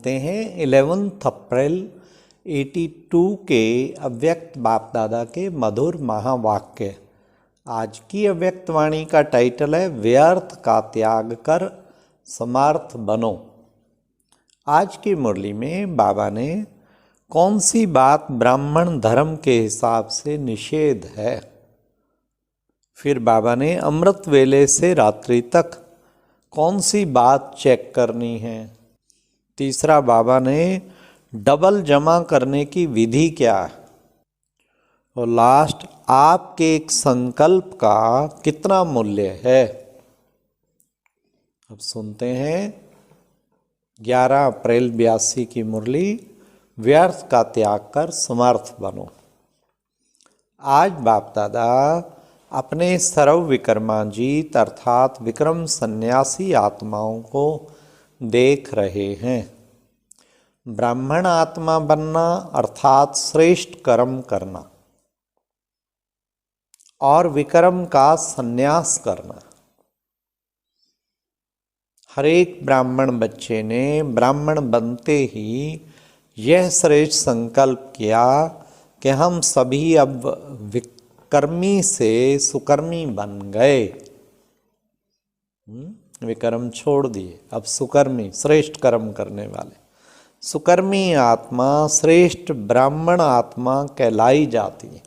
सुनते हैं 11 अप्रैल 82 के अव्यक्त बाप दादा के मधुर महावाक्य। आज की अव्यक्त वाणी का टाइटल है व्यर्थ का त्याग कर समर्थ बनो। आज की मुरली में बाबा ने कौन सी बात ब्राह्मण धर्म के हिसाब से निषेध है, फिर बाबा ने अमृत वेले से रात्रि तक कौन सी बात चेक करनी है, तीसरा बाबा ने डबल जमा करने की विधि क्या है, और लास्ट आपके एक संकल्प का कितना मूल्य है। अब सुनते हैं 11 अप्रैल 82 की मुरली, व्यर्थ का त्याग कर समर्थ बनो। आज बाप दादा अपने सर्व विक्रमाजीत अर्थात विक्रम सन्यासी आत्माओं को देख रहे हैं। ब्राह्मण आत्मा बनना अर्थात श्रेष्ठ कर्म करना और विक्रम का सन्यास करना। हर एक ब्राह्मण बच्चे ने ब्राह्मण बनते ही यह श्रेष्ठ संकल्प किया कि हम सभी अब विकर्मी से सुकर्मी बन गए। विकर्म छोड़ दिए, अब सुकर्मी श्रेष्ठ कर्म करने वाले। सुकर्मी आत्मा श्रेष्ठ ब्राह्मण आत्मा कहलाई जाती है।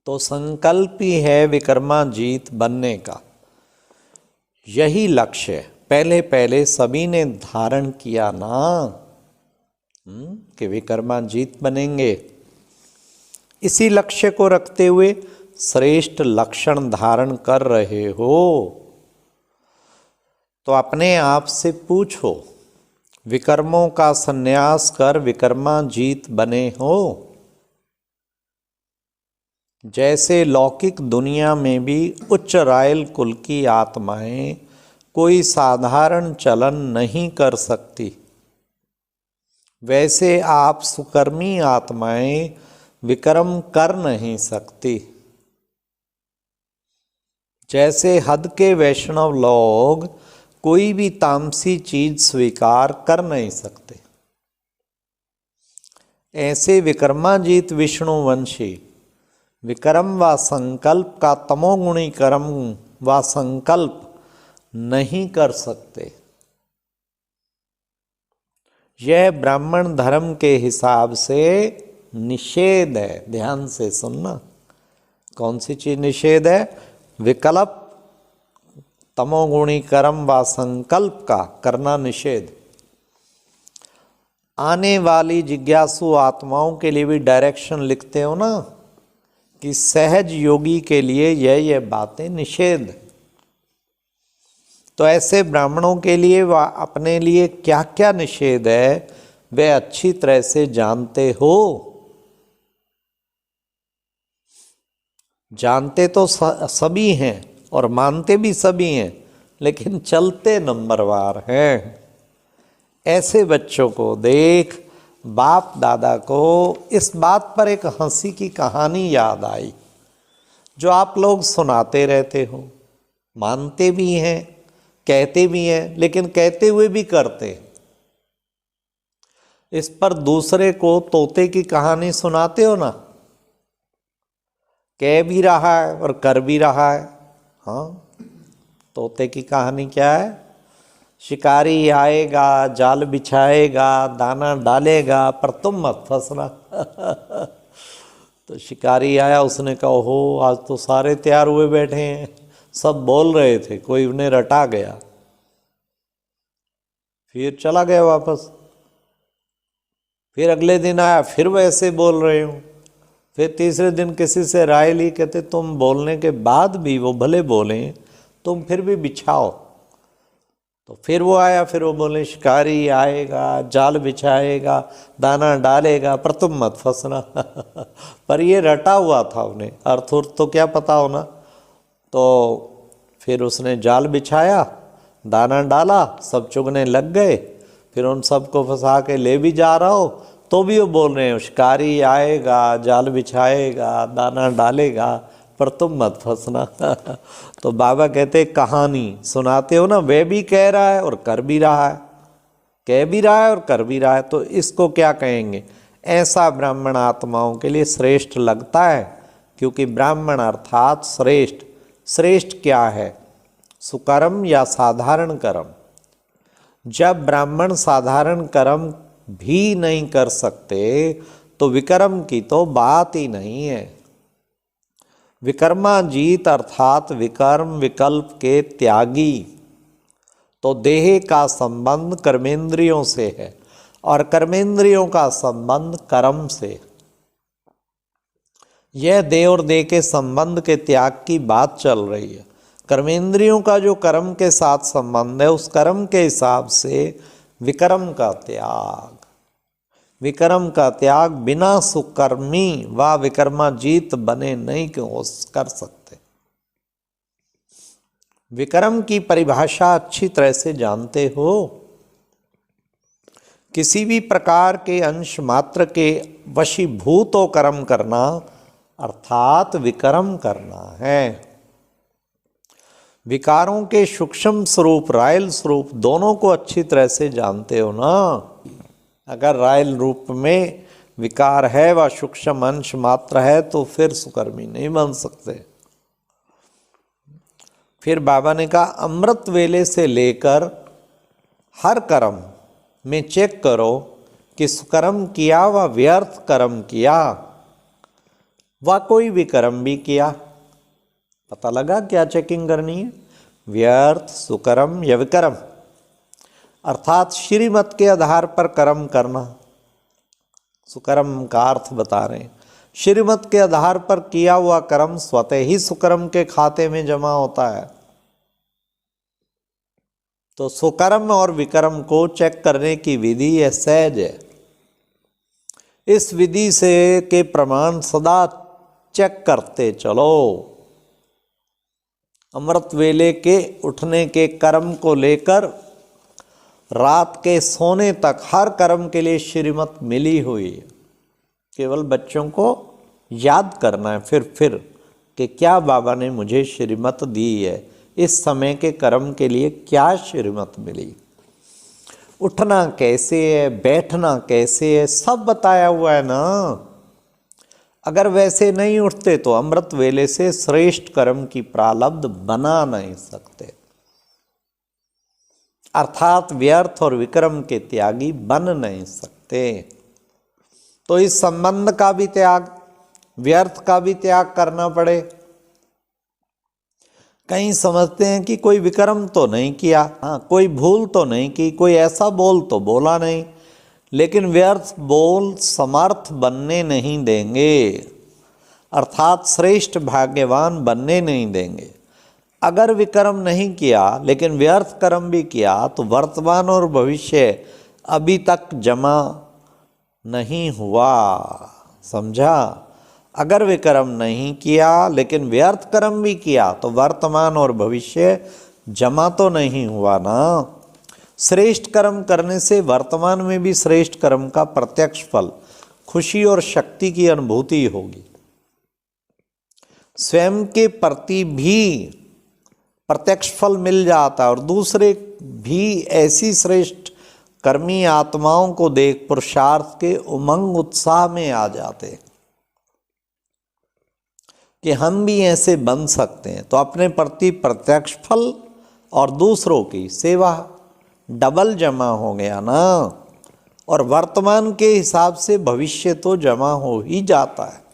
तो संकल्प ही है विक्रमाजीत बनने का, यही लक्ष्य है। पहले पहले सभी ने धारण किया ना कि विक्रमाजीत बनेंगे। इसी लक्ष्य को रखते हुए श्रेष्ठ लक्षण धारण कर रहे हो तो अपने आप से पूछो, विकर्मों का सन्यास कर विक्रमाजीत बने हो? जैसे लौकिक दुनिया में भी उच्च रायल कुल की आत्माएं कोई साधारण चलन नहीं कर सकती, वैसे आप सुकर्मी आत्माएं विक्रम कर नहीं सकती। जैसे हद के वैष्णव लोग कोई भी तामसी चीज स्वीकार कर नहीं सकते, ऐसे विक्रमाजीत विष्णुवंशी विक्रम व संकल्प का तमोगुणी कर्म व संकल्प नहीं कर सकते। यह ब्राह्मण धर्म के हिसाब से निषेध है। ध्यान से सुनना, कौन सी चीज निषेध है? विकल्प तमोगुणी कर्म व संकल्प का करना निषेध। आने वाली जिज्ञासु आत्माओं के लिए भी डायरेक्शन लिखते हो ना कि सहज योगी के लिए यह बातें निषेध। तो ऐसे ब्राह्मणों के लिए व अपने लिए क्या क्या निषेध है वे अच्छी तरह से जानते हो। जानते तो सभी हैं और मानते भी सभी हैं, लेकिन चलते नंबरवार हैं। ऐसे बच्चों को देख बाप दादा को इस बात पर एक हंसी की कहानी याद आई जो आप लोग सुनाते रहते हो, मानते भी हैं, कहते भी हैं, लेकिन कहते हुए भी करते हैं। इस पर दूसरे को तोते की कहानी सुनाते हो ना, कह भी रहा है और कर भी रहा है। हाँ, तोते की कहानी क्या है? शिकारी आएगा, जाल बिछाएगा, दाना डालेगा, पर तुम मत फंसना। तो शिकारी आया, उसने कहा हो आज तो सारे तैयार हुए बैठे हैं, सब बोल रहे थे, कोई उन्हें रटा गया। फिर चला गया वापस। फिर अगले दिन आया, फिर वैसे बोल रहे हो। फिर तीसरे दिन किसी से राय ली, कहते तुम बोलने के बाद भी वो भले बोले, तुम फिर भी बिछाओ। तो फिर वो आया, फिर वो बोले शिकारी आएगा, जाल बिछाएगा, दाना डालेगा, पर तुम मत फंसना। पर ये रटा हुआ था, उन्हें अर्थ तो क्या पता होना। तो फिर उसने जाल बिछाया, दाना डाला, सब चुगने लग गए। फिर उन सबको फंसा के ले भी जा रहा हो तो भी वो बोल रहे हो शिकारी आएगा, जाल बिछाएगा, दाना डालेगा, पर तुम मत फंसना। तो बाबा कहते कहानी सुनाते हो ना, वह भी कह रहा है और कर भी रहा है। कह भी रहा है और कर भी रहा है, तो इसको क्या कहेंगे? ऐसा ब्राह्मण आत्माओं के लिए श्रेष्ठ लगता है, क्योंकि ब्राह्मण अर्थात श्रेष्ठ। श्रेष्ठ क्या है? सुकर्म या साधारण कर्म। जब ब्राह्मण साधारण कर्म भी नहीं कर सकते तो विकर्म की तो बात ही नहीं है। विकर्माजीत अर्थात विकर्म विकल्प के त्यागी। तो देह का संबंध कर्मेंद्रियों से है और कर्मेंद्रियों का संबंध कर्म से। यह देह और देह के संबंध के त्याग की बात चल रही है। कर्मेंद्रियों का जो कर्म के साथ संबंध है, उस कर्म के हिसाब से विकर्म का त्याग। विकर्म का त्याग बिना सुकर्मी व विकर्माजीत बने नहीं कर सकते। विकर्म की परिभाषा अच्छी तरह से जानते हो। किसी भी प्रकार के अंश मात्र के वशीभूत हो कर्म करना अर्थात विकर्म करना है। विकारों के सूक्ष्म स्वरूप रायल स्वरूप दोनों को अच्छी तरह से जानते हो ना। अगर रायल रूप में विकार है व सूक्ष्म अंश मात्र है तो फिर सुकर्मी नहीं बन सकते। फिर बाबा ने कहा अमृत वेले से लेकर हर कर्म में चेक करो कि सुकर्म किया व व्यर्थ कर्म किया व कोई भी कर्म भी किया। पता लगा क्या चेकिंग करनी है? व्यर्थ, सुकर्म या विकर्म, अर्थात श्रीमत के आधार पर कर्म करना। सुकर्म का अर्थ बता रहे हैं। श्रीमत के आधार पर किया हुआ कर्म स्वतः ही सुकर्म के खाते में जमा होता है। तो सुकर्म और विकर्म को चेक करने की विधि यह सहज है। इस विधि से के प्रमाण सदा चेक करते चलो। अमृत वेले के उठने के कर्म को लेकर रात के सोने तक हर कर्म के लिए श्रीमत मिली हुई है। केवल बच्चों को याद करना है फिर कि क्या बाबा ने मुझे श्रीमत दी है, इस समय के कर्म के लिए क्या श्रीमत मिली, उठना कैसे है, बैठना कैसे है, सब बताया हुआ है ना। अगर वैसे नहीं उठते तो अमृत वेले से श्रेष्ठ कर्म की प्रारब्ध बना नहीं सकते, अर्थात व्यर्थ और विक्रम के त्यागी बन नहीं सकते। तो इस संबंध का भी त्याग, व्यर्थ का भी त्याग करना पड़े। कहीं समझते हैं कि कोई विक्रम तो नहीं किया, हाँ कोई भूल तो नहीं की, कोई ऐसा बोल तो बोला नहीं, लेकिन व्यर्थ बोल समर्थ बनने नहीं देंगे, अर्थात श्रेष्ठ भाग्यवान बनने नहीं देंगे। अगर विक्रम नहीं किया लेकिन व्यर्थ कर्म भी किया तो वर्तमान और भविष्य अभी तक जमा नहीं हुआ, समझा। अगर विक्रम नहीं किया लेकिन व्यर्थ कर्म भी किया तो वर्तमान और भविष्य जमा तो नहीं हुआ ना। श्रेष्ठ कर्म करने से वर्तमान में भी श्रेष्ठ कर्म का प्रत्यक्ष फल, खुशी और शक्ति की अनुभूति होगी। स्वयं के प्रति भी प्रत्यक्ष फल मिल जाता है और दूसरे भी ऐसी श्रेष्ठ कर्मी आत्माओं को देख पुरुषार्थ के उमंग उत्साह में आ जाते कि हम भी ऐसे बन सकते हैं। तो अपने प्रति प्रत्यक्ष फल और दूसरों की सेवा डबल जमा हो गया ना। और वर्तमान के हिसाब से भविष्य तो जमा हो ही जाता है।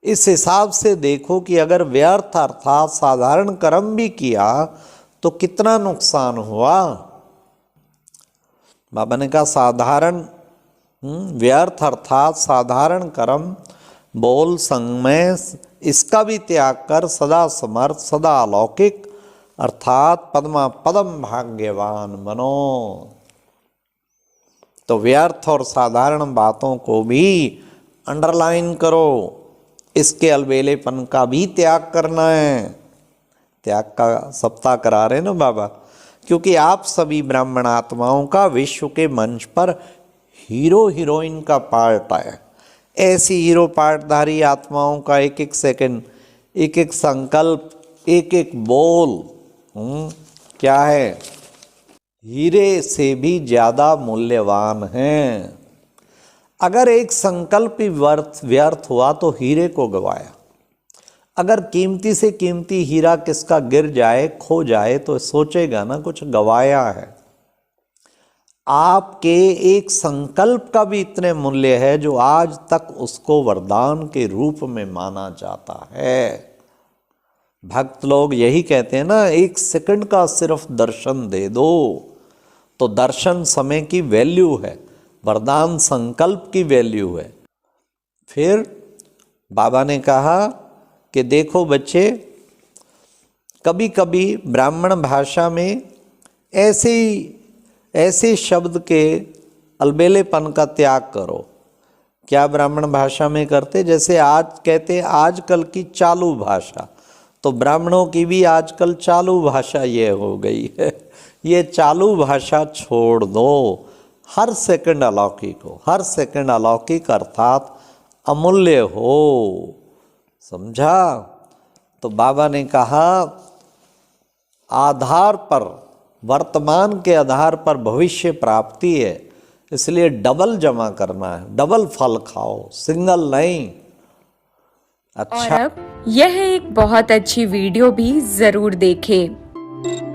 इस हिसाब से देखो कि अगर व्यर्थ अर्थात साधारण कर्म भी किया तो कितना नुकसान हुआ। बाबा ने कहा साधारण व्यर्थ अर्थात साधारण कर्म बोल संगमय इसका भी त्याग कर सदा समर्थ सदा अलौकिक अर्थात पद्मा पदम भाग्यवान बनो। तो व्यर्थ और साधारण बातों को भी अंडरलाइन करो। इसके अलबेलेपन का भी त्याग करना है। त्याग का सप्ताह करा रहे ना बाबा, क्योंकि आप सभी ब्राह्मण आत्माओं का विश्व के मंच पर हीरो हीरोइन का पार्ट है। ऐसी हीरो पार्टधारी आत्माओं का एक एक सेकंड, एक एक संकल्प, एक एक बोल क्या है, हीरे से भी ज्यादा मूल्यवान हैं। अगर एक संकल्प ही व्यर्थ हुआ तो हीरे को गवाया। अगर कीमती से कीमती हीरा किसका गिर जाए, खो जाए, तो सोचेगा ना कुछ गवाया है। आपके एक संकल्प का भी इतने मूल्य है जो आज तक उसको वरदान के रूप में माना जाता है। भक्त लोग यही कहते हैं ना, एक सेकंड का सिर्फ दर्शन दे दो, तो दर्शन समय की वैल्यू है, वरदान संकल्प की वैल्यू है। फिर बाबा ने कहा कि देखो बच्चे, कभी कभी ब्राह्मण भाषा में ऐसे शब्द के अलबेलेपन का त्याग करो। क्या ब्राह्मण भाषा में करते? जैसे आज कहते आजकल की चालू भाषा, तो ब्राह्मणों की भी आजकल चालू भाषा ये हो गई है। ये चालू भाषा छोड़ दो। हर सेकंड अलौकिक हो, हर सेकंड अलौकिक अर्थात अमूल्य हो, समझा? तो बाबा ने कहा आधार पर, वर्तमान के आधार पर भविष्य प्राप्ति है, इसलिए डबल जमा करना है, डबल फल खाओ, सिंगल नहीं। अच्छा, और अब यह एक बहुत अच्छी वीडियो भी जरूर देखें।